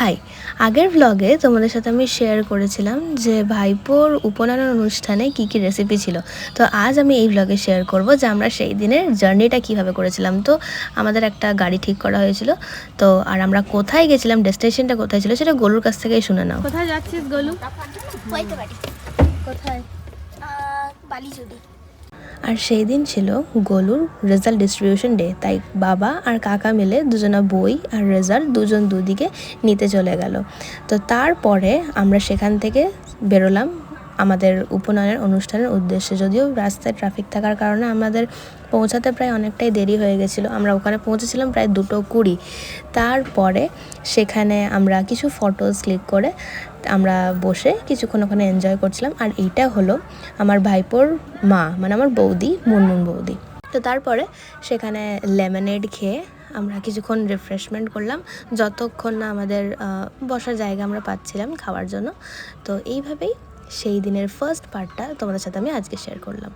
High, আগের ভ্লগে তোমাদের সাথে আমি শেয়ার করেছিলাম যে ভাইপোর উপনয়ন অনুষ্ঠানে কি কি রেসিপি ছিল। তো আজ আমি এই ভ্লগে শেয়ার করব যে আমরা সেই দিনের জার্নিটা কিভাবে করেছিলাম। তো আমাদের একটা গাড়ি ঠিক করা হয়েছিল, তো আর আমরা কোথায় গেছিলাম, ডেস্টিনেশনটা কোথায় ছিল সেটা গোলুর কাছ থেকেই শুনে নাও। কোথায় যাচ্ছিস গোলু? কোথায়? বালিজুড়ি। আর সেই দিন ছিল গোলুর রেজাল্ট ডিস্ট্রিবিউশন ডে, তাই বাবা আর কাকা মিলে দুজনা বই আর রেজাল্ট দুজন দুদিকে নিতে চলে গেল। তো তারপরে আমরা সেখান থেকে বেরোলাম আমাদের উপনয়নের অনুষ্ঠানের উদ্দেশ্যে। যদিও রাস্তায় ট্রাফিক থাকার কারণে আমাদের পৌঁছাতে প্রায় অনেকটাই দেরি হয়ে গেছিলো। আমরা ওখানে পৌঁছেছিলাম প্রায় 2:20। তারপরে সেখানে আমরা কিছু ফটোজ ক্লিক করে আমরা বসে কিছুক্ষণ ওখানে এনজয় করছিলাম। আর এইটা হলো আমার ভাইপোর মা, মানে আমার বৌদি, মুনমুন বৌদি। তো তারপরে সেখানে লেমনেড খেয়ে আমরা কিছুক্ষণ রিফ্রেশমেন্ট করলাম, যতক্ষণ না আমাদের বসার জায়গা আমরা পাচ্ছিলাম খাওয়ার জন্য। তো এইভাবেই সেই দিনের ফার্স্ট পার্টটা তোমাদের সাথে আমি আজকে শেয়ার করলাম।